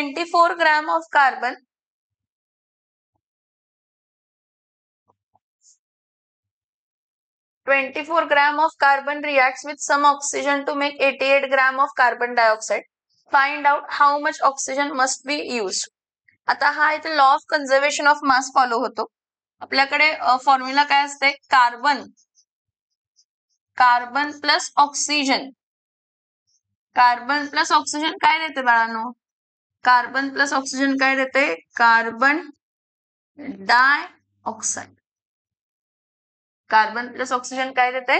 24 gram of carbon 24 gram of carbon reacts with some oxygen to make 88 gram of carbon dioxide. Find out how much oxygen must be used. आता हा इथे law of conservation of mass follow होतो. आपल्याकडे formula काय असते? Carbon plus oxygen. Carbon plus oxygen काय देते बाळांनो? कार्बन प्लस ऑक्सिजन काय देते? Carbon dioxide. Carbon plus oxygen काय देते?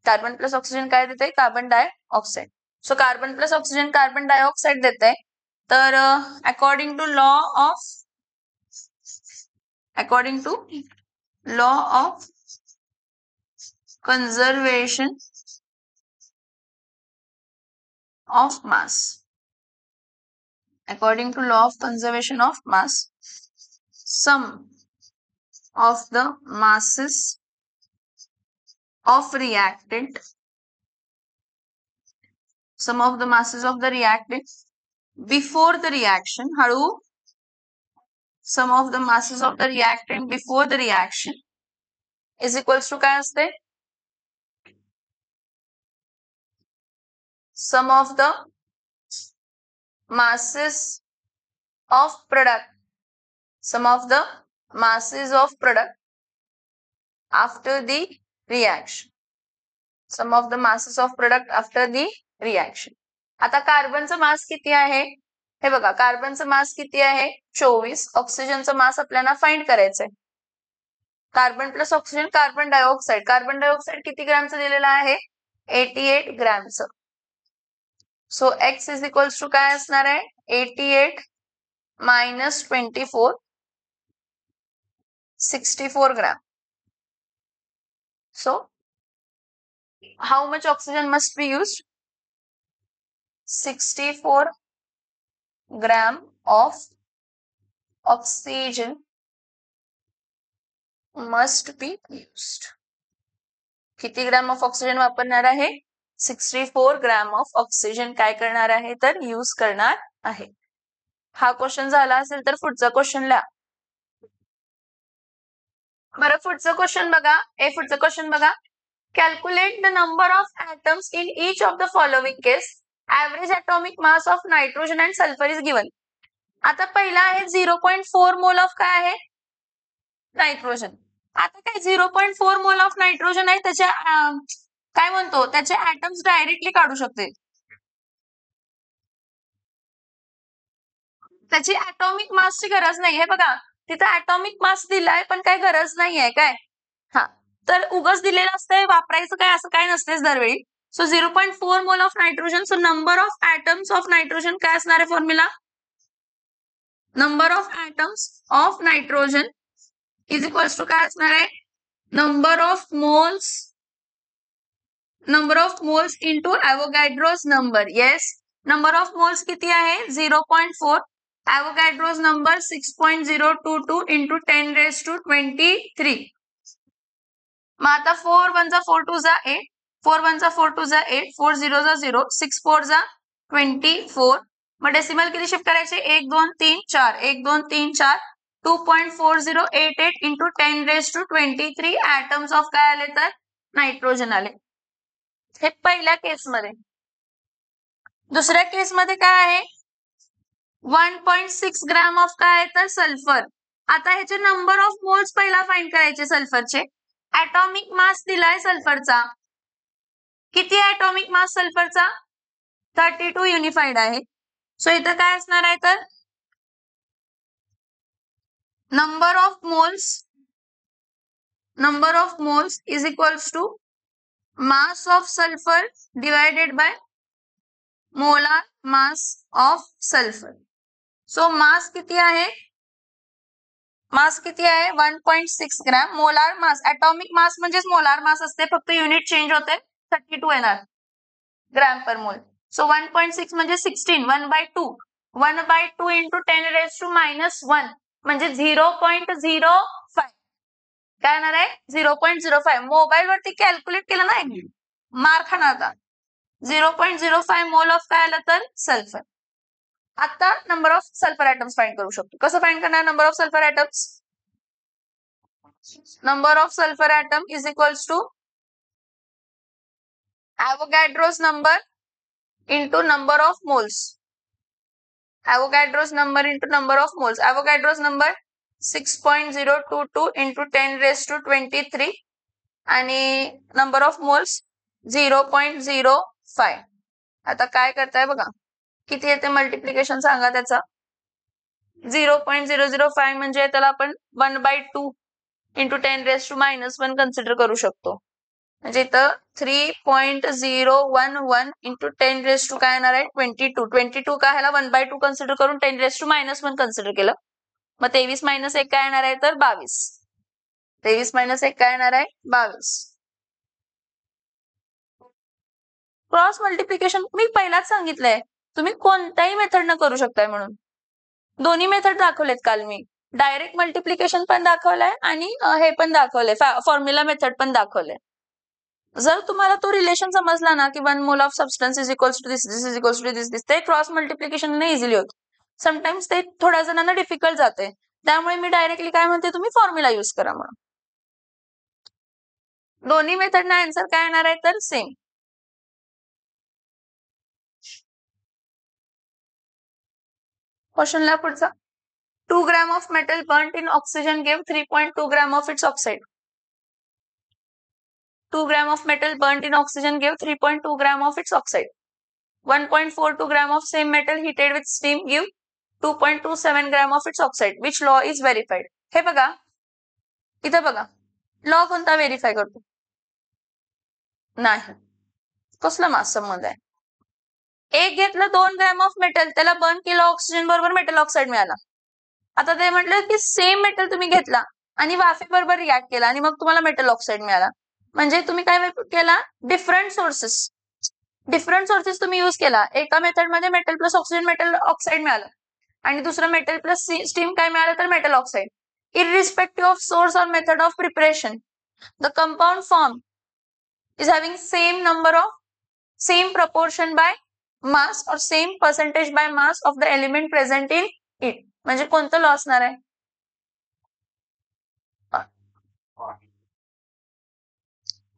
कार्बन प्लस ऑक्सिजन काय देते? Carbon dioxide. So carbon plus oxygen carbon dioxide देते. तर according to law of conservation of mass. According to law of conservation of mass, sum of the masses of reactant, before the reaction, sum of the masses of the reactant before the reaction is equals to काय असते? Sum of the masses of product after the reaction. Sum of the masses of product after the reaction. आता कार्बनचं मास किती आहे? हे बघा, कार्बनचं मास किती आहे? 24. ऑक्सिजनचं मास आपल्याला फाइंड करायचंय. Carbon plus oxygen carbon dioxide. Carbon dioxide किती ग्रॅमचं दिलेलं आहे? 88 ग्रॅमचं. So X is equals to काय असणार आहे? 88 minus 24, 64 gram. So how much oxygen must be used? 64 gram of oxygen must be used. किती ग्रॅम ऑफ ऑक्सिजन वापरणार आहे? 64 ग्रॅम ऑफ ऑक्सिजन काय करणार आहे? तर यूज करणार आहे. हा क्वेश्चन झाला असेल तर पुढचा क्वेश्चन लिहा. बरं, पुढचं क्वेश्चन बघा. Calculate the number of atoms in each of the following case. Average atomic mass of nitrogen and sulfur is given. आता पहिला आहे 0.4 मोल ऑफ काय आहे? नायट्रोजन. आता काय 0.4 मोल ऑफ नायट्रोजन आहे, त्याच्या काय म्हणतो, त्याचे ऍटम्स डायरेक्टली काढू शकते. त्याची ऍटॉमिक मासची गरज नाही. हे बघा, तिथे ऍटॉमिक मास दिलाय पण काय गरज नाहीये काय. हा, तर उगच दिलेलं असतंय, वापरायचं काय असं काय नसतेच दरवेळी. So 0.4 mole of nitrogen. So number of atoms of nitrogen काय असणार आहे formula? Number of atoms of nitrogen is equals to काय असणार आहे? Number of moles into Avogadro's number. Yes, number of moles किती आहे? 0.4. Avogadro's number 6.022 into 10 raised to 23. मग आता 4 1 जा 4 2 जा 8, 4 1 जा 4 2 जा 8, 4 0 जा 0, 6 4 जा 24. मग डेसिमल किती शिफ्ट करायचे? 1 2 3 4, 1 2 3 4, 2.4088 into 10 raised to 23 atoms of काय आले तर? नायट्रोजन आले. हे पहिल्या केसमध्ये. दुसऱ्या केसमध्ये काय आहे? 1.6 ग्रॅम ऑफ काय आहे तर? सल्फर. आता ह्याचे नंबर ऑफ मोल्स पहिला फाइंड करायचे सल्फरचे. ऍटॉमिक मास दिलाय सल्फरचा. किती ऍटॉमिक मास सल्फरचा? 32 युनिफाईड आहे. सो इथं काय असणार आहे तर? Number of moles is equals to mass of sulphur divided by molar mass of sulphur. So mass किती आहे? 1.6 gram. Molar mass, atomic mass म्हणजेच मोलार मास असते, फक्त युनिट चेंज होते, 32 येणार ग्रॅम पर मोल. सो 1.6 म्हणजे 16, 1/2. 1/2 इंटू 10 raised to -1 म्हणजे 0.05. काय येणार आहे? 0.05. मोबाईल वरती कॅल्क्युलेट केलं ना, मार खाणार आता. 0.05 मोल ऑफ काय आलं तर? सल्फर. आता number of sulphur atoms find करू शकतो. कसं फाइंड करणार number of sulphur atoms? Number of sulphur atom is equals to Avogadro's number into number of moles. Avogadro's number into number of moles. Avogadro's number 6.022 into 10 raised to 23 आणि number of moles 0.05. आता काय करताय बघा, किती येते multiplication सांगा त्याचा. 0.005 म्हणजे त्याला आपण 1/2 into 10 raised to -1 कन्सिडर करू शकतो. म्हणजे इथं 3.011 into 10 raised to काय येणार आहे 22 काय ह्याला 1/2 कन्सिडर करून 10 raised to -1 कन्सिडर केलं. मग 23 - 1 काय येणार आहे तर 22. 23 - 1 काय येणार आहे 22. क्रॉस मल्टिप्लिकेशन मी पहिलाच सांगितलंय तुम्ही कोणत्याही मेथडनं करू शकताय म्हणून. दोन्ही मेथड दाखवलेत काल मी. डायरेक्ट मल्टिप्लिकेशन पण दाखवलंय आणि हे पण दाखवलंय, फॉर्म्युला मेथड पण दाखवलंय. जर तुम्हाला तो रिलेशन समजला ना की 1 mole of substance is equals to this is equals to this ते क्रॉस मल्टिप्लिकेशन ने इझिली होत. समटाइम्स ते थोड्या जणांना डिफिकल्ट जाते, त्यामुळे मी डायरेक्टली काय म्हणते तुम्ही फॉर्म्युला यूज करा म्हणून. दोन्ही मेथडना आन्सर काय येणार आहे तर सेम. क्वेश्चनला पुढचा. 2 gram of metal burned in oxygen give 3.2 gram of its oxide. 2 gram of metal burned in oxygen give 3.2 gram of its oxide. 1.42 gram of same metal heated with steam give 2.27 gram of its oxide. Which law is verified? हे बघा, इथं बघा, law कोणता verify करतो? नाही. कसला मास संबंध आहे? एक घेतलं 2 ग्रॅम ऑफ मेटल, त्याला बर्न केलं ऑक्सिजन बरोबर मेटल ऑक्साईड मिळाला. आता ते म्हटलं की सेम मेटल तुम्ही घेतला आणि वाफे बरोबर रिॲक्ट केला आणि मग तुम्हाला मेटल ऑक्साईड मिळाला. म्हणजे तुम्ही काय केला डिफरंट सोर्सेस तुम्ही यूज केला. एका मेथड मध्ये metal plus oxygen metal oxide मिळालं आणि दुसरं मेटल प्लस स्टीम काय मिळालं तर metal oxide. Irrespective of source और method of preparation the compound form is having same proportion by mass और same percentage by mass of the element present in it. म्हणजे कोणतं लॉ असणार आहे?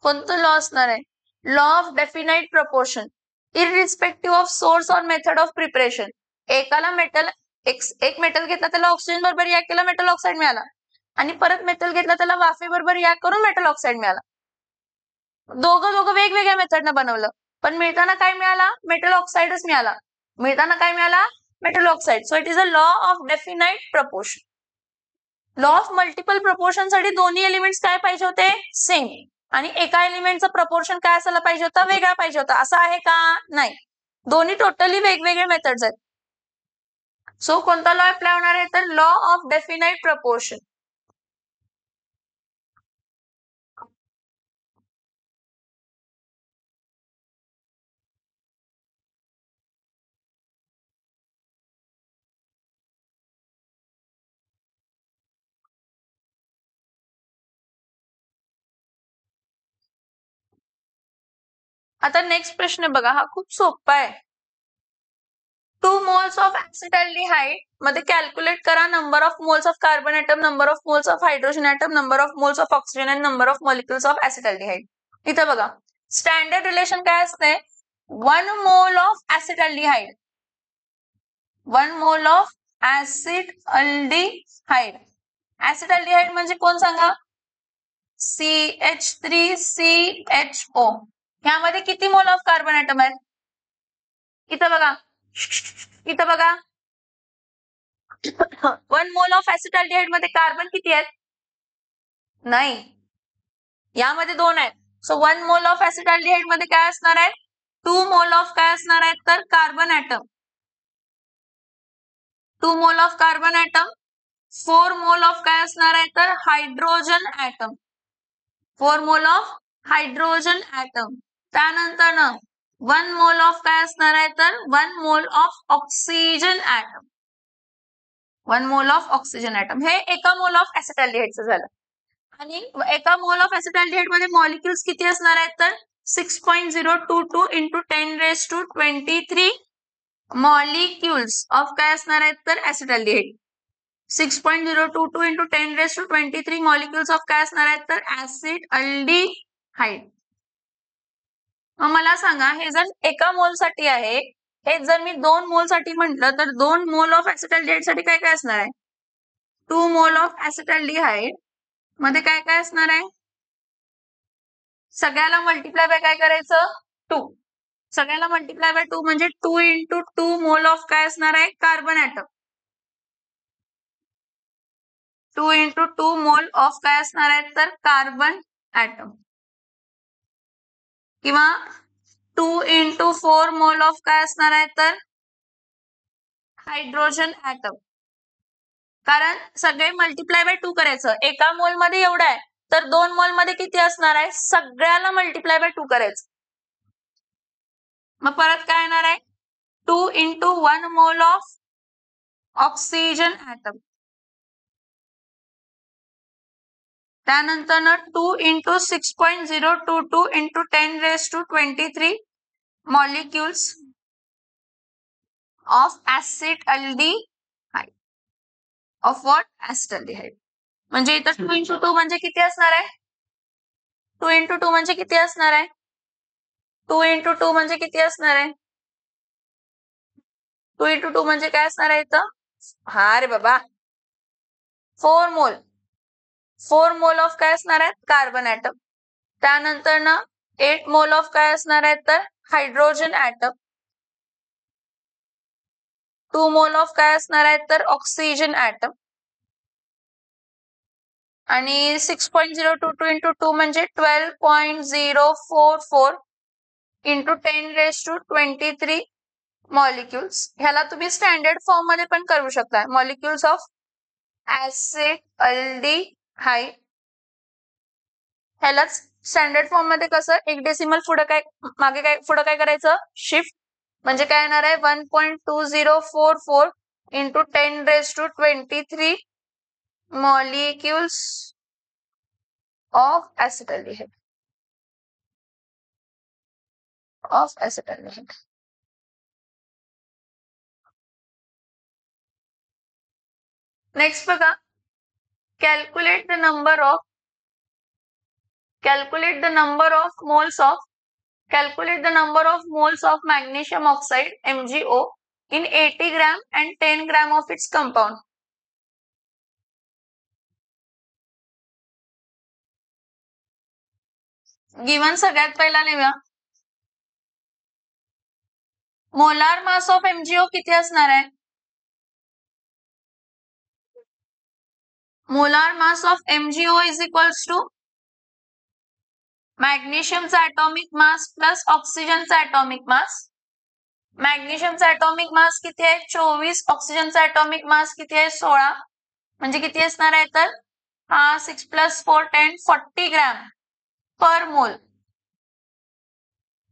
कोणतं लॉ असणार आहे? Law of definite proportion irrespective of source और method of preparation. एकाला मेटल एक मेटल घेतला त्याला ऑक्सिजन बरोबर रिॲक्ट केला मेटल ऑक्साईड मिळाला आणि परत मेटल घेतला त्याला वाफे बरोबर रिॲक्ट करून मेटल ऑक्साईड मिळाला. दोघं वेगवेगळ्या मेथडनं बनवलं पण मिळताना काय मिळाला मेटल ऑक्साईडच मिळाला. मिळताना काय मिळाला metal oxide. So it is a law of definite proportion. Law of multiple proportion साठी दोन्ही एलिमेंट्स काय पाहिजे होते सेम आणि एका एलिमेंटचं प्रपोर्शन काय असायला पाहिजे होता वेगळा पाहिजे होता. असं आहे का? नाही. दोन्ही टोटली वेगवेगळे मेथड्स आहेत. सो कोणता लॉ अप्लाय होणार आहे तर लॉ ऑफ डेफिनाइट प्रपोर्शन. आता नेक्स्ट प्रश्न बघा, हा खूप सोपा आहे. 2 moles of acetaldehyde मध्ये कॅल्क्युलेट करा number of moles of carbon atom, number of moles of hydrogen atom, number of moles of oxygen आणि number of molecules of acetaldehyde. इथं बघा स्टँडर्ड रिलेशन काय असते 1 mole of acetaldehyde 1 mole of acetaldehyde. acetaldehyde म्हणजे कोण सांगा? CH3CHO. ह्यामध्ये किती मोल ऑफ कार्बन ॲटम आहेत? इथं बघा 1 मोल ऑफ acetaldehyde मध्ये कार्बन किती आहेत? नाही, यामध्ये 2 आहेत. सो 1 मोल ऑफ acetaldehyde मध्ये काय असणार आहे 2 मोल ऑफ काय असणार आहेत तर carbon item. 2 mole of carbon item, 4 mole of काय असणार आहे तर hydrogen item. 4 mole of hydrogen item. त्यानंतर 1 मोल ऑफ काय असणार आहे तर 1 mole of oxygen item. 1 mole of oxygen item. हे एका मोल ऑफ acetaldehydeचं झालं. आणि एका मोल ऑफ acetaldehyde मध्ये मॉलिक्युल्स किती असणार आहेत तर 6.022 into 10 raised to 23 molecules of काय असणार आहेत तर ऍसिटाल्डिहाइड 6.022 इंटू 10⁻23 मॉलिक्युल्स ऑफ काय असणार आहेत तर ऍसिटाल्डिहाइड. मग मला सांगा हे जर एका मोल साठी आहे, हे जर मी 2 मोल साठी म्हटलं तर 2 मोल ऑफ ऍसिटाल्डिहाइड साठी काय काय असणार आहे 2 मोल ऑफ ऍसिटाल्डिहाइड मध्ये काय काय असणार आहे सगळ्याला मल्टिप्लाय बाय काय करायचं 2 सगळ्याला मल्टिप्लाय बाय 2 म्हणजे 2 इंटू 2 मोल ऑफ काय असणार आहे carbon atom 2 into 2 mole of काय असणार आहे तर कार्बन ऍटम किंवा 2 इंटू 4 मोल ऑफ काय असणार आहे तर हायड्रोजन ऍटम. कारण सगळे मल्टिप्लाय बाय 2 करायचं एका मोल मध्ये एवढं आहे तर 2 मोल मध्ये किती असणार आहे सगळ्याला मल्टिप्लाय बाय 2 करायचं. मग परत काय येणार आहे 2 into 1 mole of oxygen atom त्यानंतर 2 into 6.022 into 10⁻23 molecules of acetaldehyde of what acetaldehyde. म्हणजे इथं 2 इंटू 2 म्हणजे किती असणार आहे 2 इंटू 2 म्हणजे किती असणार आहे 2 इंटू 2 म्हणजे किती असणार आहे 2 इंटू 2 म्हणजे काय असणार आहे इथं हा रे बाबा 4 मोल ऑफ काय असणार आहेत कार्बन ऍटम त्यानंतर 8 मोल ऑफ काय असणार आहेत तर हायड्रोजन ऍटम 2 मोल ऑफ काय असणार आहेत तर ऑक्सिजन ऍटम आणि 6.022 इंटू 2 म्हणजे 12.044 इंटू 10⁻23 मॉलिक्युल्स. ह्याला तुम्ही स्टँडर्ड फॉर्म मध्ये पण करू शकता मॉलिक्युल्स ऑफ ऍसिटाल्डिहाइड. ह्यालाच स्टँडर्ड फॉर्म मध्ये कसं एक डेसिमल पुढे काय मागे काय पुढे काय करायचं शिफ्ट म्हणजे काय येणार आहे 1.2044 इंटू 10⁻23 मॉलिक्युल्स ऑफ ऍसिटाल्डिहाइड नेक्स्ट बघा calculate the number of moles of magnesium oxide MgO in 80 gram and 10 gram of its compound. Given सगळ्यात पहिला लिहूया मोलार मास ऑफ MgO किती असणार आहे molar mass of MgO is equals to मॅग्नेशियमचा atomic mass plus ऑक्सिजनचा atomic mass. मॅग्नेशियमचा atomic mass किती आहे 24 ऑक्सिजनचा ॲटॉमिक मास किती आहे 16 म्हणजे किती असणार आहे तर 6 + 4 10 40 ग्रॅम पर मोल.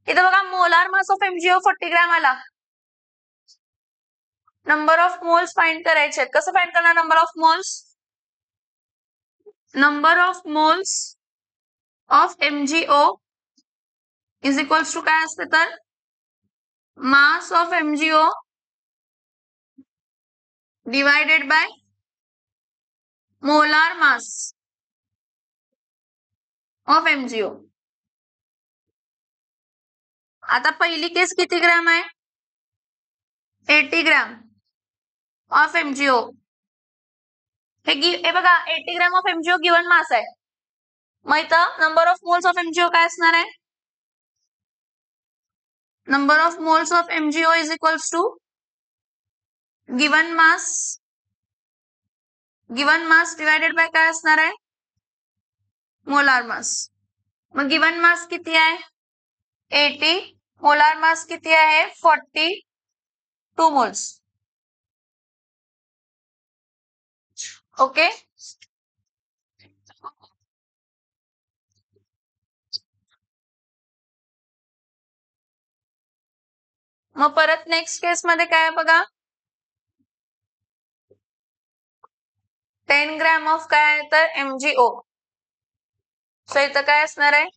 इथं बघा molar mass of MgO 40 gram आला. नंबर ऑफ मोल्स फाइंड करायचे कसं फाइंड करणार number of moles of MgO is equals to काय असते तर mass of MgO divided by molar mass of MgO. आता पहिली केस किती ग्रॅम आहे 80 ग्रॅम ऑफ MgO. हे बघा 80 gram of MgO given mass आहे. मग इथं number of moles of MgO काय असणार आहे number of moles of MgO is equals to given mass divided by काय असणार आहे मोलार मास. मग गिवन मास किती आहे 80 मोलार मास किती आहे 42 मोल्स. ओके मग परत नेक्स्ट केस मध्ये काय बघा 10 ग्रॅम ऑफ काय आहे तर MgO. सो इथं काय असणार आहे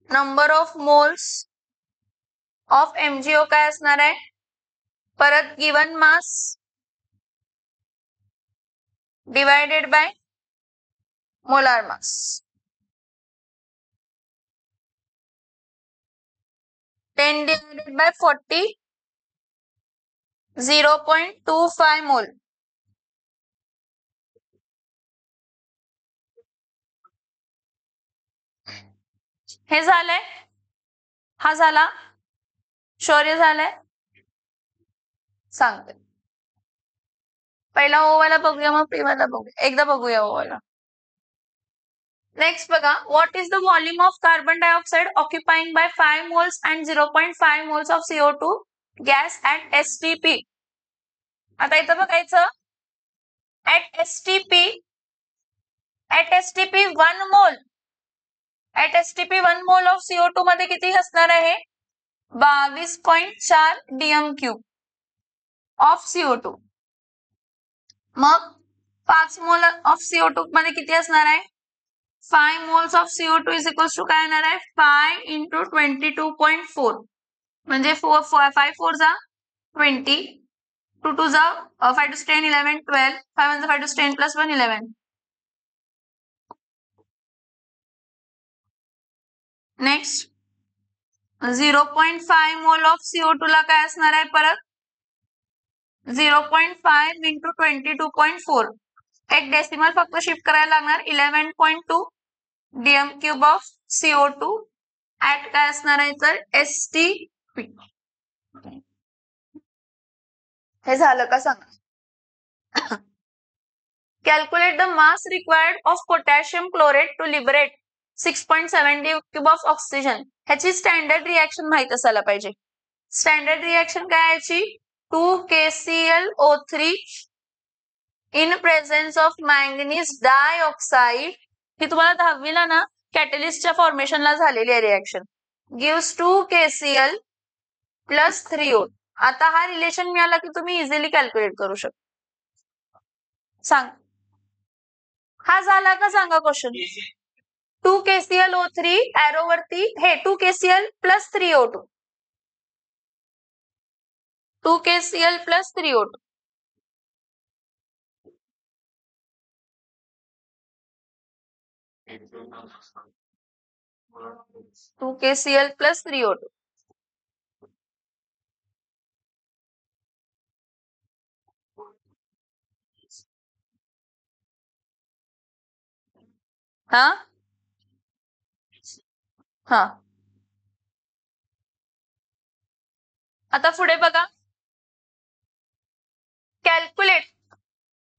number of moles of MgO काय असणार आहे परत given mass divided by molar mass. 10 divided by 40, 0.25 मोल. हे झालंय, हा झाला, शौर्य झालंय, सांगते. पहिला ओ वाला बघूया, मग पी वाला बघूया. एकदा बघूया ओ वाला. नेक्स्ट बघा, what is the volume of carbon dioxide occupying by 5 moles and 0.5 moles of CO2 gas at STP. आता इथं बघायचं, ॲट STP 1 मोल, at STP 1 mole of CO2 मध्ये किती असणार आहे? 22.4 dm³ ऑफ CO2. मग 5 मोल ऑफ CO2 मध्ये किती असणार आहे? 5 moles of CO2 is equals to काय येणार आहे? 5 into 22.4 म्हणजे 5 4 जा 20, 2 2 जा 5 to 10 11 12, 5 1 5 to 10 plus 1 11. Next 0.5 mole of CO2 ला काय असणार आहे? परत 0.5 into 22.4, एक डेसिमल फक्त शिफ्ट करायला लागणार. 11.2 dm³ ऑफ CO2 ऍट काय असणार आहे तर STP. हे झालं का सांगा. Calculate the mass required of potassium chlorate to liberate 6.7 dm³ of oxygen. ह्याची स्टँडर्ड रिएक्शन माहित असायला पाहिजे. स्टँडर्ड रिएक्शन काय याची? 2KClO3 in presence of manganese dioxide. ही तुम्हाला 10वीला ना कॅटलिस्टच्या फॉर्मेशनला झालेली आहे reaction. Gives 2KCl plus 3O. आता हा रिलेशन मिळाला की तुम्ही इझिली कॅल्क्युलेट करू शकता. सांग, हा झाला का सांगा क्वेश्चन. 2KClO3 एरो वरती हे 2KCl plus 3O2, 2KCl plus 3O2. Two KCl plus 3O2. हा हा, आता पुढे बघा,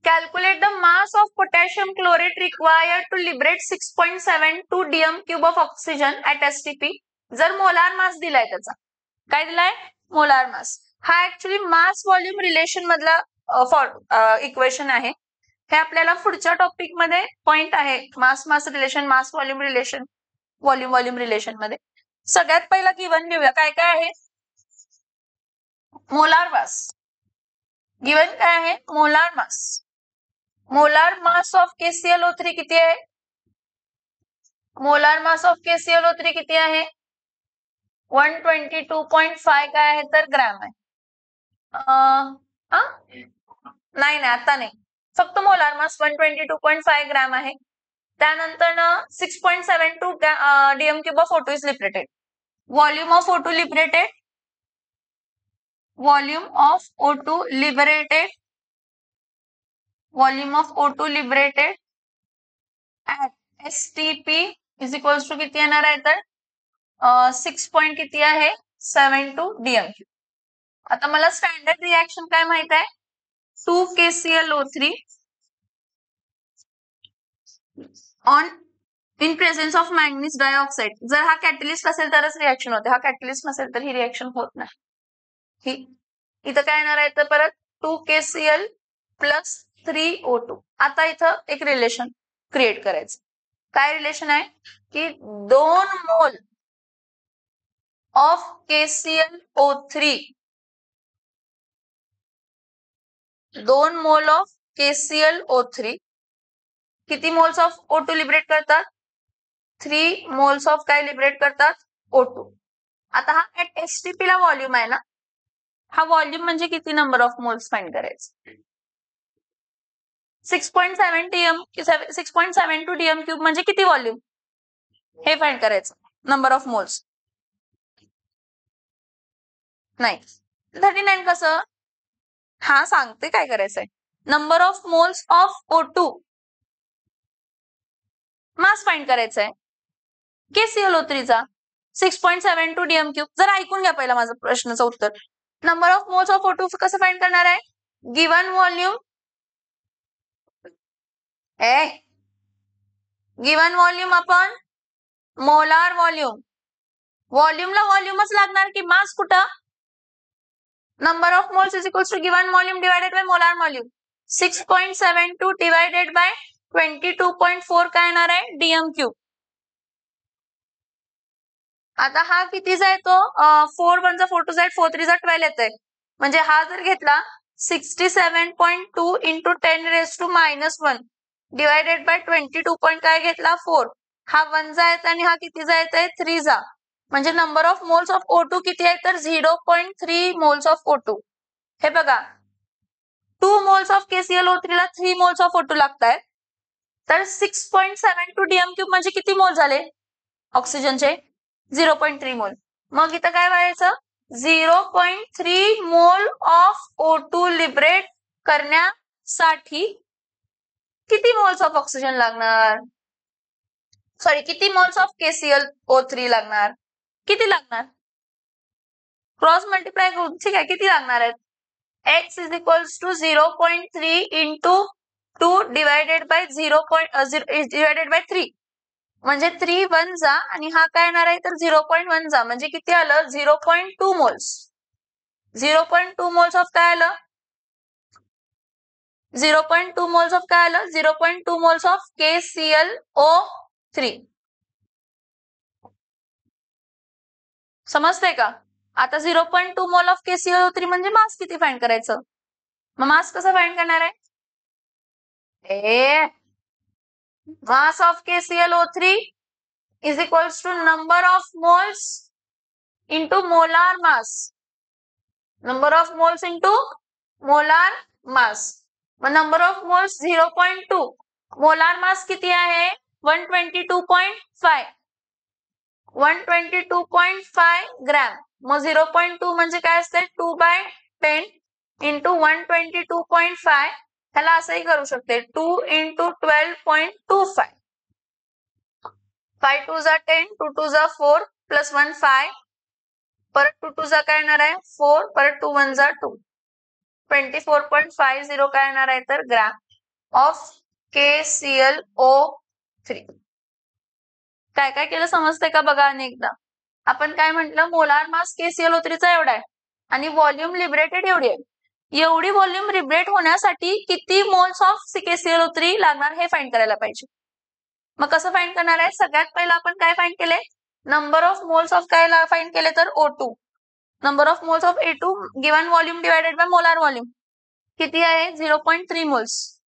Calculate the mass of potassium chlorate required to liberate 6.72 dm³ of oxygen at STP. जर मोलार मास दिलाय त्याचा, काय दिलाय? Molar mass. हा ऍक्च्युली मास व्हॉल्यूम रिलेशन मधला इक्वेशन आहे. हे आपल्याला पुढच्या टॉपिक मध्ये पॉइंट आहे. मास रिलेशन, मास व्हॉल्यूम रिलेशन, व्हॉल्यूम रिलेशन मध्ये. सगळ्यात पहिला गिवन घेऊया, काय काय आहे? मोलार मास. गिवन काय आहे? Molar mass. Molar mass of KClO3 किती आहे? मोलार मास ऑफ KClO3 किती आहे? 122.5 काय आहे तर ग्रॅम आहे. नाही आता नाही, फक्त मोलार मास 122.5 ग्रॅम आहे. त्यानंतर 6.72 dm³ of O2 is liberated. Volume of O2 liberated, volume of O2 liberated, volume of O2 liberated at STP is equals to किती येणार आहे तर 6 पॉइंट किती आहे? 72 dm³. आता मला स्टँडर्ड रिएक्शन काय माहित आहे? 2KClO3 on in presence of manganese dioxide. जर हा कॅटलिस्ट असेल तरच रिएक्शन होते, हा कॅटलिस्ट नसेल तर ही रिएक्शन होत नाही. ही इथं काय येणार आहे तर परत 2KCl प्लस 3O2. आता इथं एक रिलेशन क्रिएट करायचं. काय रिलेशन आहे की 2 mole of KClO3, 2 mole of KClO3 किती मोल्स ऑफ O2 लिबरेट करतात? 3 मोल्स ऑफ काय लिबरेट करतात? O2. आता हा ऍट STP ला व्हॉल्यूम आहे ना, हा व्हॉल्यूम म्हणजे किती नंबर ऑफ मोल्स फाइंड करायचं. 6.72 डीएम क्यूब म्हणजे किती व्हॉल्यूम हे फाइंड करायचं. नंबर ऑफ मोल्स नाही. 39 कसं, हा सांगते काय करायचंय. Number of moles of O2 mass find करायचंय KClO3चा 6.72 डीएम क्यूब. जरा ऐकून घ्या पहिला माझं प्रश्नाचं उत्तर. Number of moles of O2 कसं फाइंड करणार आहे. गिवन व्हॉल्यूम गिवन व्हॉल्यूम आपण मोलार व्हॉल्यूम. व्हॉल्यूमला व्हॉल्यूमच लागणार की मास कुठं. Number of moles is equals to given volume divided by molar volume. 6.72 divided by 22.4 काय येणार आहे डीएम क्यूब. आता हा कितीचा येतो 4 1 जा 4 2 जा 4 3 जा 12 येतोय. म्हणजे हा जर घेतला 67.2 into 10 raise to -1 divided by 22 point काय घेतला 4. हा 1 जा येत आणि हा किती जा येत आहे 3 जा. म्हणजे number of moles of O2 किती आहे तर 0.3 मोल्स ऑफ O2. हे बघा 2 मोल्स ऑफ KClO3 ला 3 मोल्स ऑफ O2 लागतायत. तर 6.72 डीएम क्यूब म्हणजे किती मोल झाले ऑक्सिजनचे 0.3 मोल. मग इथं काय व्हायचं 0.3 मोल ऑफ O2 लिबरेट करण्यासाठी किती मोल्स ऑफ ऑक्सिजन लागणार. सॉरी किती मोल्स ऑफ KClO3 लागणार. किती लागणार क्रॉस मल्टिप्लाय करून ठीक आहे किती लागणार आहेत. x is equals to 0.3 into 2 divided by 3 म्हणजे 3 1 जा आणि हा काय येणार आहे तर 0.1 जा म्हणजे किती आलं 0.2 मोल्स. 0.2 मोल्स ऑफ काय आलं 0.2 मोल्स ऑफ काय आलं 0.2 मोल्स ऑफ KClO3. समजतंय का. आता 0.2 मोल ऑफ KClO3 म्हणजे मास किती फाइंड करायचं. मग मास कसं फाइंड करणार आहे mass of KClO3 is equals to number of moles into molar mass. Number of moles into molar mass. मग number of moles 0.2. molar mass किती आहे 122.5. 122.5 ग्रॅम. मग 0.2 म्हणजे काय असते 2/10 इंटू 122.5. त्याला असंही करू शकते 2 इंटू 12.25. 5 2 जा 10 2 2 जा 4 प्लस 1 5 परत 2 2 जा काय येणार आहे 4 परत 2 1 जा 2 24.50 काय येणार आहे तर ग्रॅम ऑफ KClO3. काय काय केलं समजतंय का बघा अनेकदा. आपण काय म्हटलं मोलार मास KClO3चा एवढा आहे आणि व्हॉल्यूम लिबरेटेड एवढी आहे. एवढी व्हॉल्यूम लिबरेट होण्यासाठी किती मोल्स ऑफ KClO3 लागणार हे फाइंड करायला पाहिजे. मग कसं फाइंड करणार आहे सगळ्यात पहिला आपण काय फाइंड केले नंबर ऑफ मोल्स ऑफ काय फाइंड केले तर O2. Number of moles of A2 given volume divided by molar volume किती आहे 0.3 मोल्स.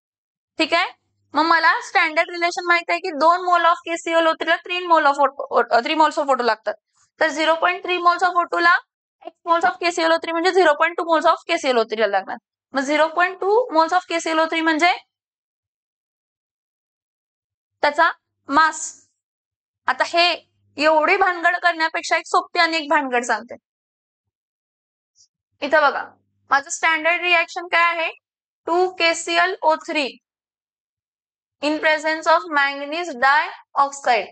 ठीक आहे. मग मला स्टँडर्ड रिलेशन माहित आहे की 2 मोल ऑफ KClO3 ला 3 मोल ऑफ O2 लागतात. तर 0.3 मोल्स ऑफ O2 ला x मोल्स ऑफ KClO3 म्हणजे 0.2 मोल्स ऑफ KClO3 ला लागणार. मग 0.2 मोल्स ऑफ KClO3 म्हणजे त्याचा मास. आता हे एवढी भानगड करण्यापेक्षा एक सोपी अनेक भानगड सांगते. इथं बघा माझं स्टँडर्ड रिएक्शन काय आहे 2 KClO3 in presence of manganese dioxide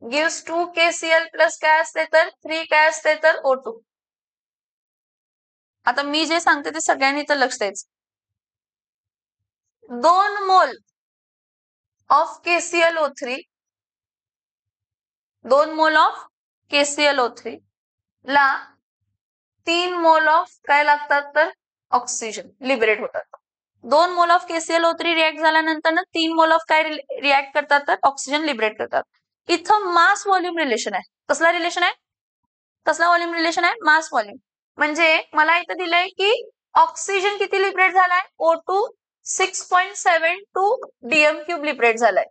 gives 2 KCl plus काय असते तर 3 काय असते तर O2. आता मी जे सांगते ते सगळ्यांनी तर लक्ष द्यायचं. 2 mole of KClO3 2 mole of KClO3 ला 3 मोल ऑफ काय लागतात तर ऑक्सिजन लिबरेट होतात. 2 मोल ऑफ KClO3 रिएक्ट झाल्यानंतर 3 मोल ऑफ काय रिएक्ट करतात तर ऑक्सिजन लिबरेट करतात. इथं मास व्हॉल्यूम रिलेशन आहे. कसला रिलेशन आहे कसला व्हॉल्यूम रिलेशन आहे मास व्हॉल्यूम. म्हणजे मला इथं दिलंय की ऑक्सिजन किती लिबरेट झालाय O2 6.72 डीएम क्यूब लिबरेट झालाय.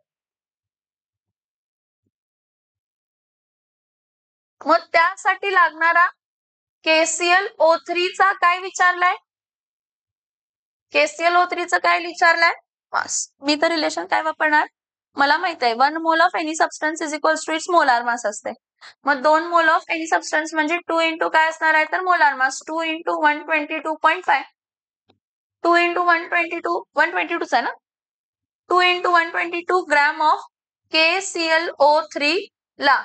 मग त्यासाठी लागणारा KClO3 चा काय विचारलाय? KClO3 चं काय विचारलंय? मास. मी तर रिलेशन काय वापरणार? मला माहित आहे 1 mole of any substance is equals to its molar mass असते. मग 2 मोल ऑफ एनी सबस्टन्स म्हणजे 2 इंटू काय असणार आहे तर मोलार मास 2 इंटू 122.5. 2 इंटू 122 आहे ना? 2 इंटू 122 ग्रॅम ऑफ KClO3 ला.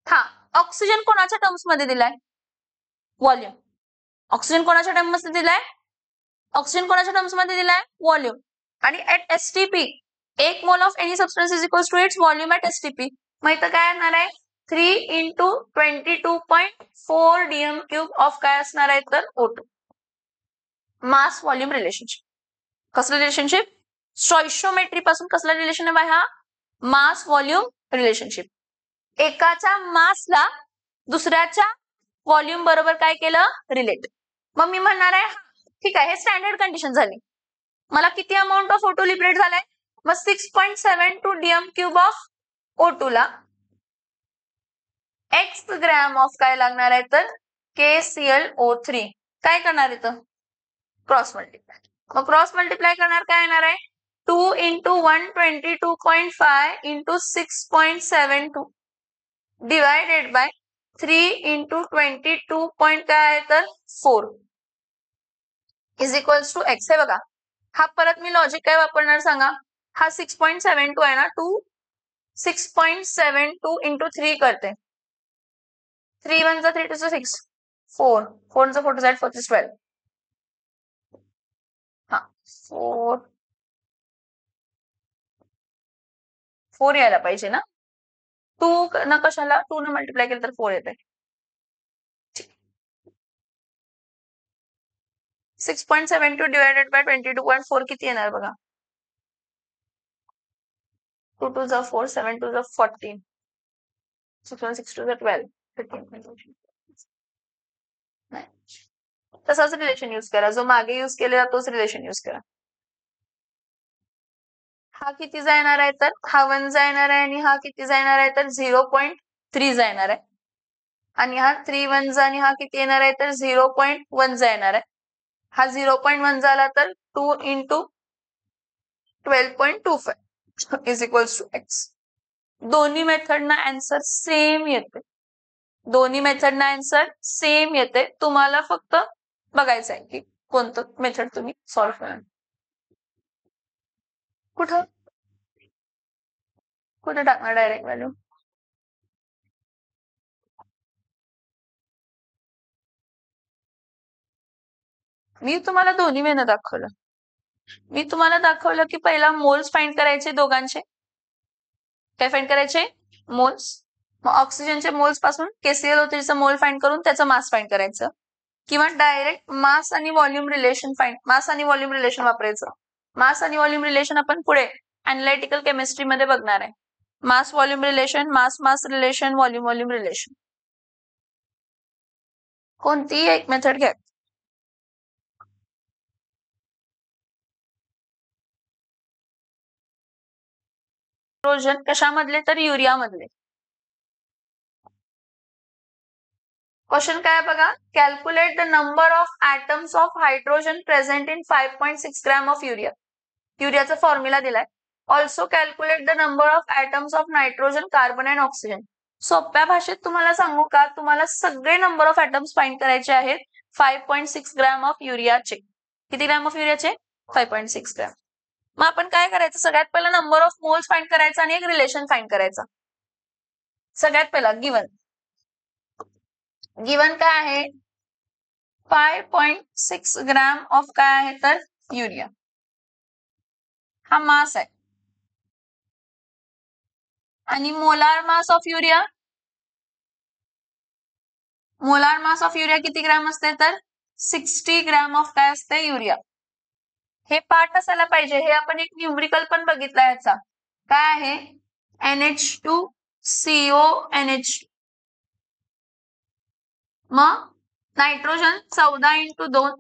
हा, ऑक्सिजन कोणाच्या टर्म्स मध्ये दिलाय? व्हॉल्यूम. ऑक्सिजन कोणाच्या टर्म्स मध्ये दिलाय? ऑक्सिजन कोणाच्या टर्म्स मध्ये दिलाय? व्हॉल्यूम. आणि at STP 1 mole of any substance is equals to its volume at STP. मग इथं काय येणार आहे? 3 इंटू 22.4 डीएम क्यूब ऑफ काय असणार आहे तर O2. मास व्हॉल्यूम रिलेशनशिप. कसलं रिलेशनशिप? स्टॉइशियोमेट्री पासून कसलं रिलेशन आहे हा? मास व्हॉल्यूम रिलेशनशिप. एकाच्या मासला दुसऱ्याच्या व्हॉल्यूम बरोबर काय केलं? रिलेट. मग मी म्हणणार आहे ठीक आहे, हे स्टँडर्ड कंडिशन झाली. मला किती अमाऊंट ऑफ O2 लिबरेट झालाय? मग 6.72 डीएम क्यूब ऑफ O2 ला x ग्रॅम ऑफ काय लागणार आहे तर KClO3. काय करणार इथं? Cross multiply. मग क्रॉस मल्टिप्लाय करणार काय येणार आहे? 2 into 122.5 into 6.72 divided by 3 into 22 point काय आहे तर 4 इज इक्वल्स टू एक्स. हे बघा, हा परत मी लॉजिक काय वापरणार सांगा? हा 6.72 आहे ना, 6.72 इंटू 3 करते. 3 1 3 2 6 4 4 4 4 4 12. हा 4 यायला पाहिजे ना. 2 न कशाला 2 न मल्टिप्लाय केलं तर 4 येते. 6.72 डिवायडेड बाय 22.4 किती येणार बघा? 2 2 जा 4 7 2 जा 14 6 1 6 2 जा 12 13. तसाच रिलेशन यूज करा, जो मागे यूज केलेला तोच रिलेशन यूज करा. हा किती जाणार आहे तर हा 1 जाणार आहे आणि हा किती जाणार आहे तर 0.3 जाणार आहे. आणि हा 3 1 आणि हा किती येणार आहे तर 0.1 जाणार आहे. हा 0.1 झाला तर 2 into 12.25 is equals to X. दोन्ही मेथडना आन्सर सेम येते. दोन्ही मेथडना आन्सर सेम येते. तुम्हाला फक्त बघायचं आहे की कोणतं मेथड तुम्ही सॉल्व्ह करा. कुठं टाकणार डायरेक्ट व्हॅल्यू? मी तुम्हाला दोन्ही वेळेला दाखवलं. मी तुम्हाला दाखवलं की पहिला मोल्स फाइंड करायचे दोघांचे. काय फाइंड करायचे? मोल्स. मग ऑक्सिजनचे मोल्स पासून KClO3चं मोल फाइंड करून त्याचं मास फाइंड करायचं. किंवा डायरेक्ट मास आणि व्हॉल्यूम रिलेशन वापरायचं. मास आणि व्हॉल्यूम रिलेशन आपण पुढे अॅनालिटिकल केमिस्ट्री मध्ये बघणार आहे. मास व्हॉल्यूम रिलेशन, मास रिलेशन, व्हॉल्यूम रिलेशन. कोणतीही एक मेथड घ्या. हायड्रोजन कशामधले तर युरिया मधले. क्वेश्चन काय बघा? Calculate the number of atoms of hydrogen present in 5.6 gram of urea. युरियाचा फॉर्म्युला दिलाय. Also calculate the number of atoms of nitrogen, carbon and oxygen. सोप्या भाषेत तुम्हाला सांगू का? तुम्हाला सगळे नंबर ऑफ ऍटम्स फाइंड करायचे आहेत 5.6 ग्रॅम ऑफ युरियाचे. किती ग्रॅम ऑफ युरियाचे? 5.6 ग्रॅम. मग आपण काय करायचं? सगळ्यात पहिला नंबर ऑफ मोल्स फाइंड करायचा आणि एक रिलेशन फाइंड करायचा. सगळ्यात पहिला गिवन काय आहे? 5.6 ग्रॅम ऑफ काय आहे तर युरिया. हा मास आहे. आणि मोलार मास ऑफ युरिया किती ग्रॅम असते तर 60 ग्रॅम ऑफ काय असते? युरिया. हे पाठ असायला पाहिजे. हे आपण एक न्यूमरिकल पण बघितला याचा. काय आहे? NH2CONH. मग nitrogen 14 into 2,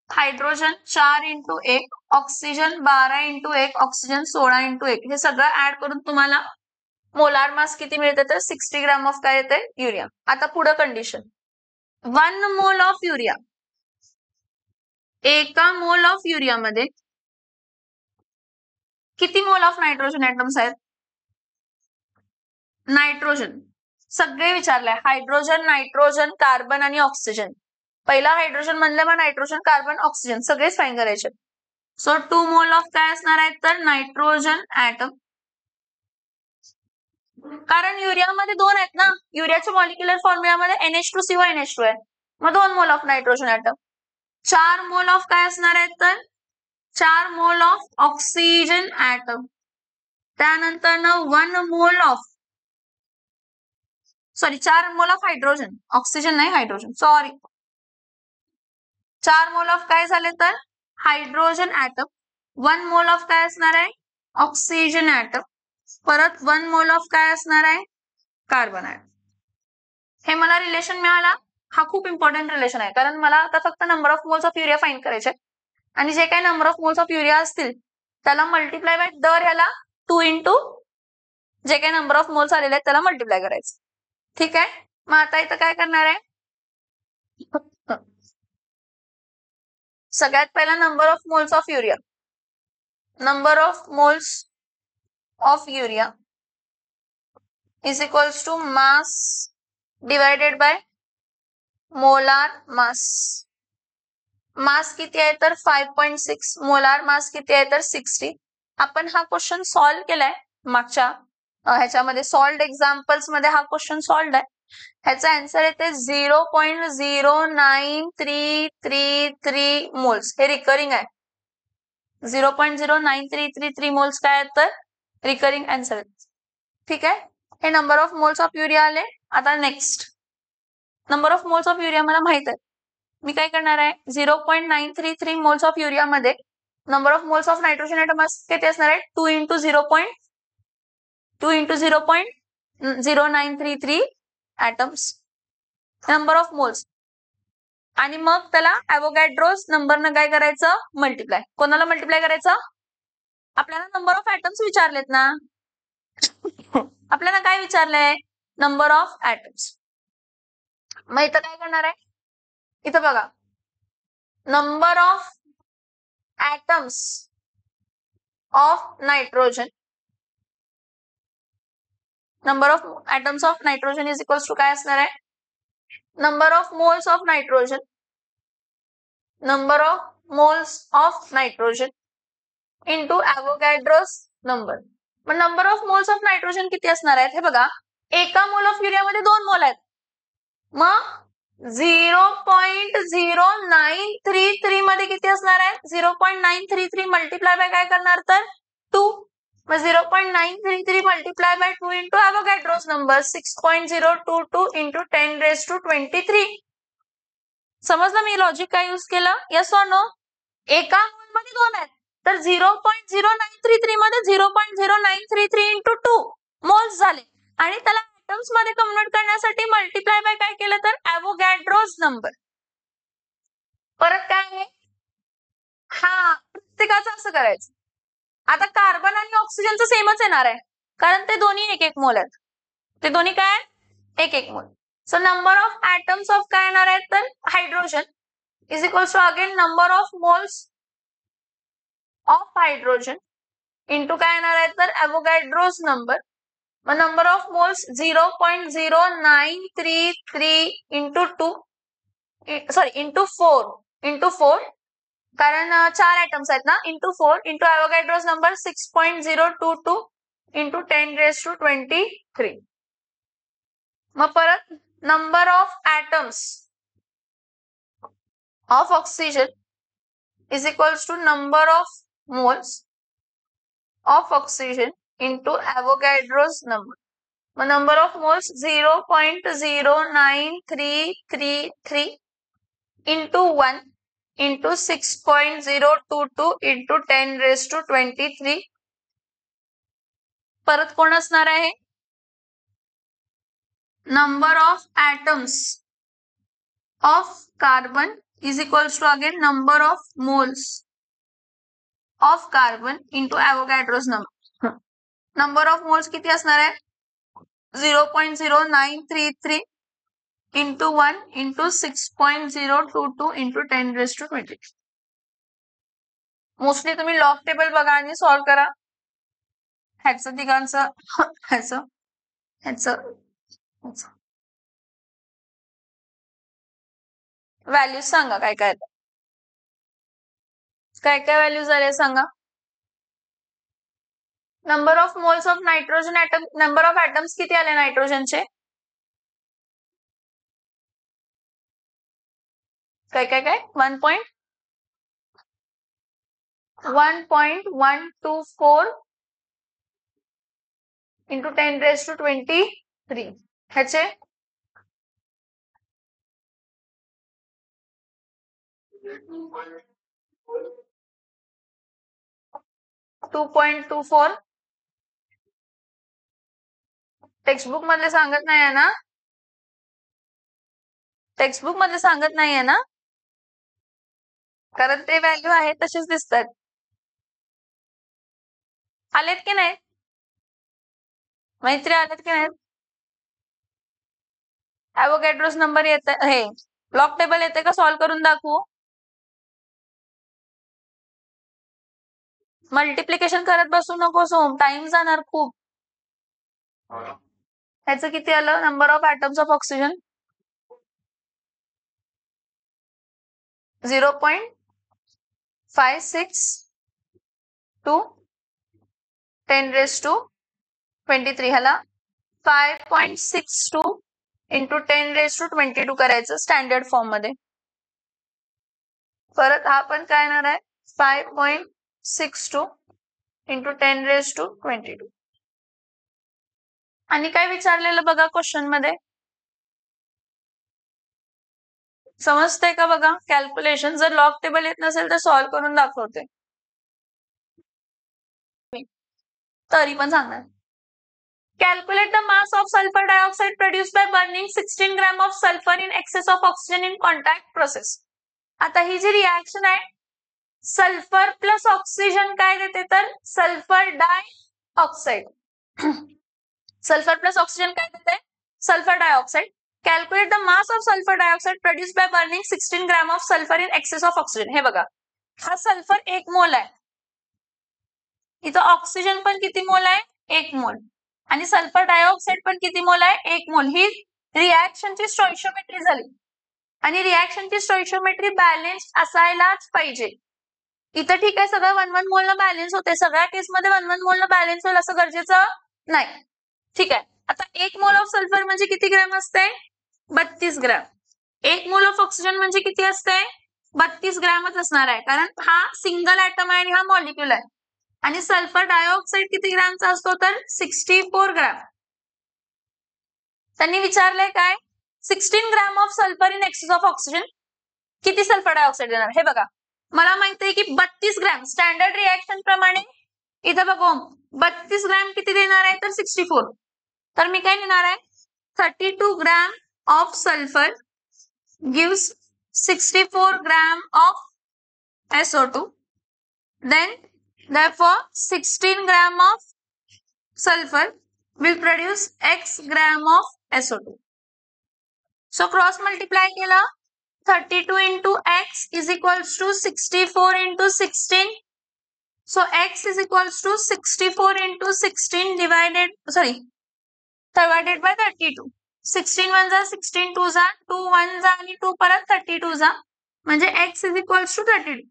hydrogen 4 into 1, oxygen 12 into 1, oxygen 16 into 1. हे सगळं ऍड करून तुम्हाला मोलार मास किती मिळते तर 60 ग्रॅम ऑफ काय येते? युरिया. आता पुढे कंडिशन. 1 मोल ऑफ युरिया, एका मोल ऑफ युरियामध्ये किती मोल ऑफ नायट्रोजन ऍटम्स आहेत? नायट्रोजन सगळे विचारले, हायड्रोजन, नायट्रोजन, कार्बन आणि ऑक्सिजन. पहिला हायड्रोजन म्हणलं, मग नायट्रोजन, कार्बन, ऑक्सिजन सगळेच फाईन करायचे. सो 2 मोल ऑफ काय असणार आहेत तर नायट्रोजन ऍटम. कारण युरियामध्ये 2 आहेत ना, युरियाच्या मॉलिक्युलर फॉर्म्युलामध्ये NH2CO NH2 आहे, मग 2 मोल of nitrogen atom. 4 mole of काय असणार आहेत तर 4 मोल ऑफ ऑक्सिजन ऍटम. त्यानंतर 1 mole of 4 mole of hydrogen, oxygen नाही हायड्रोजन, सॉरी. 4 मोल ऑफ काय झाले तर हायड्रोजन ऍटम. 1 मोल ऑफ काय असणार आहे ऑक्सिजन ऍटम. परत 1 मोल ऑफ काय असणार आहे कार्बन ऍटम. हे मला रिलेशन मिळाला, हा खूप इम्पॉर्टंट रिलेशन आहे, कारण मला आता फक्त number of moles of urea find करायचे आणि जे काही number of moles of urea असतील त्याला मल्टिप्लाय बाय दर ह्याला 2 इंटू जे काही नंबर ऑफ मोल्स आलेले आहेत त्याला मल्टिप्लाय करायचं. ठीक आहे, मग आता इथं काय करणार आहे, सगळ्यात पहिला number of moles of urea, number of moles of urea is equals to mass divided by molar mass. Mass किती आहे तर 5.6, मोलार मास किती आहे तर 60. आपण हा क्वेश्चन सॉल्व्ह केलाय मागच्या ह्याच्यामध्ये, सॉल्व्ड एक्झाम्पल्स मध्ये हा क्वेश्चन सॉल्व्ड आहे. ह्याचा आन्सर येते 0.09333 मोल्स. हे रिकरिंग आहे, 0.09333 मोल्स काय आहेत तर रिकरिंग आन्सर. ठीक आहे, हे number of moles of urea आले. आता next number of moles of urea मला माहित आहे, मी काय करणार आहे 0.933 मोल्स ऑफ युरिया मध्ये number of moles of nitrogen atom किती असणार आहे 2 into 0.0933 atoms number of moles, आणि मग त्याला ॲव्होगॅड्रोस नंबरनं काय करायचं मल्टिप्लाय. कोणाला मल्टिप्लाय करायचं, आपल्याला नंबर ऑफ ऍटम्स विचारलेत ना, आपल्याला काय विचारलंय नंबर ऑफ ऍटम्स. मग इथं काय करणार आहे, इथं बघा number of atoms of nitrogen, number of atoms of nitrogen is equals to काय असणार आहे number of moles of nitrogen, number of moles of nitrogen into Avogadro's number. मग number of moles of nitrogen किती असणार आहेत हे बघा, एका मोल ऑफ युरियामध्ये 2 मोल आहेत, मग 0.0933 मध्ये किती असणार आहे 0.933 मल्टिप्लाय बाय काय करणार तर 2, मग 0.933 multiply by 2 into Avogadro's number 6.022 into 10⁻23. समजलं मी लॉजिक काय यूज केलं, यस ऑर नो. एका मोल मध्ये 2 आहेत तर 0.0933 मध्ये 0.0933 इंटू 2 मोल्स झाले, आणि त्याला ऍटम्स मध्ये कन्वर्ट करण्यासाठी मल्टिप्लाय बाय काय केलं तर ॲव्होगॅड्रोस नंबर. परत काय आहे, हा प्रत्येकाचं असं करायचं. आता कार्बन आणि ऑक्सिजनचं सेमच येणार आहे, कारण ते दोन्ही 1-1 मोल आहेत, ते दोन्ही काय 1-1 mole. So number of atoms of काय येणार आहेत तर hydrogen is equals to again number of moles of hydrogen into काय येणार आहे तर ॲव्होगॅड्रोस नंबर. मग number of moles 0.0933 into 2 into 4 कारण 4 ऍटम्स आहेत ना, into 4 into Avogadro's number 6.022 into 10⁻23. मग परत number of atoms of oxygen is equals to number of moles of oxygen into Avogadro's number. मग number of moles 0.09333 into 1 into 6.022 into 10⁻23. परत कोण असणार आहे number of atoms of carbon is equals to again number of moles of carbon into Avogadro's number. Number of moles किती असणार आहे 0.0933 into 1 into 6.022 into 10⁻20. Mostly तुम्ही log table बघा आणि सॉल्व करा. ह्याचं तिघांचं ह्याचं व्हॅल्यूज सांगा काय काय काय काय व्हॅल्यूज आले सांगा. Number of moles of nitrogen atom, number of atoms किती आले नायट्रोजनचे? काय काय काय 1.124 into 10⁻23. ह्याचे 2.24. टेक्स्टबुक मध्ये सांगत नाहीये ना? टेक्स्टबुक मध्ये सांगत नाहीये ना? कारण ते व्हॅल्यू आहे तसेच दिसतात. आलेत की नाही मैत्री? आलेत की नाही? ॲव्होगॅड्रोस नंबर येते, हे लॉग टेबल येते का? सॉल्व करून दाखवू? मल्टिप्लिकेशन करत बसू नकोस होम, टाइम जाणार खूप. ह्याचं किती आलं? Number of atoms of oxygen 0.562 10⁻23. ह्याला 5.62 into 10⁻22 करायचं स्टँडर्ड फॉर्म मध्ये. परत हा पण काय येणार आहे? 5.62 into 10⁻22. आणि काय विचारलेलं बघा क्वेश्चन मध्ये, समजतंय का बघा? कॅल्क्युलेशन जर लॉग टेबल येत नसेल तर सॉल्व करून दाखवते, तरी पण सांगणार. Calculate the mass of sulfur dioxide produced by burning 16 gram of sulfur in excess of oxygen in contact process. आता ही जी रिएक्शन आहे, सल्फर प्लस ऑक्सिजन काय देते? तर sulphur dioxide. Sulphur plus oxygen काय देते? Sulphur dioxide. Calculate the mass of sulphur dioxide produce by burning 16 gram of sulphur in excess of oxygen. हे बघा, हा सल्फर 1 मोल आहे, इथं ऑक्सिजन पण किती मोल आहे? 1 मोल. आणि सल्फर डायऑक्साइड पण किती मोल आहे? 1 मोल. ही रिएक्शनची स्टोइशियोमेट्री झाली आणि रिएक्शनची स्टोइशियोमेट्री बॅलन्स असायलाच पाहिजे. इथं ठीक आहे, सगळं 1-1 मोल न बॅलन्स होते, सगळ्या केसमध्ये 1-1 मोल न बॅलन्स होईल असं गरजेचं नाही. ठीक आहे, आता 1 मोल ऑफ सल्फर म्हणजे किती ग्रॅम असते? 32 ग्रॅम. 1 मोल ऑफ ऑक्सिजन म्हणजे किती असते? 32 ग्रॅमच असणार आहे, कारण हा सिंगल ऍटम आहे आणि हा मॉलिक्युल आहे. आणि सल्फर डायऑक्साइड किती ग्रॅमचा असतो? तर 64 ग्रॅम. त्यांनी विचारलंय काय? 16 gram of sulphur in excess of oxygen किती सल्फर डायऑक्साइड देणार? हे बघा, मला माहिती आहे की 32 ग्रॅम स्टँडर्ड रिएक्शन प्रमाणे इथं बघू 32 ग्रॅम किती देणार आहे? तर 64. तर मी काय लिहिणार आहे? 32 gram of sulphur gives 64 gram of SO2. Then therefore 16 gram of sulfur will produce X gram of SO2. So cross multiply केला, 32 into X is equals to 64 into 16. So X is equals to 64 into 16 divided by 32. 16 1 जा 16 2 जा 2 1 जा आणि 2 परत 32 जा, म्हणजे X is equals to 32.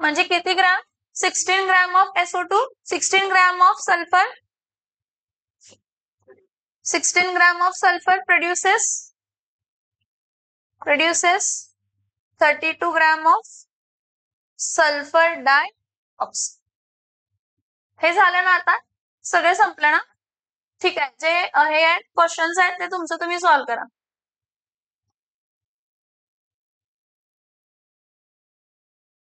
म्हणजे किती ग्राम? 16 gram of SO2, 16 gram of sulfur. 16 gram of sulfur produces 32 gram of sulfur dioxide. हे झालं ना? आता सगळे संपलं ना? ठीक आहे, जे हे आहेत क्वेश्चन्स आहेत ते तुमचं तुम्ही सॉल्व करा.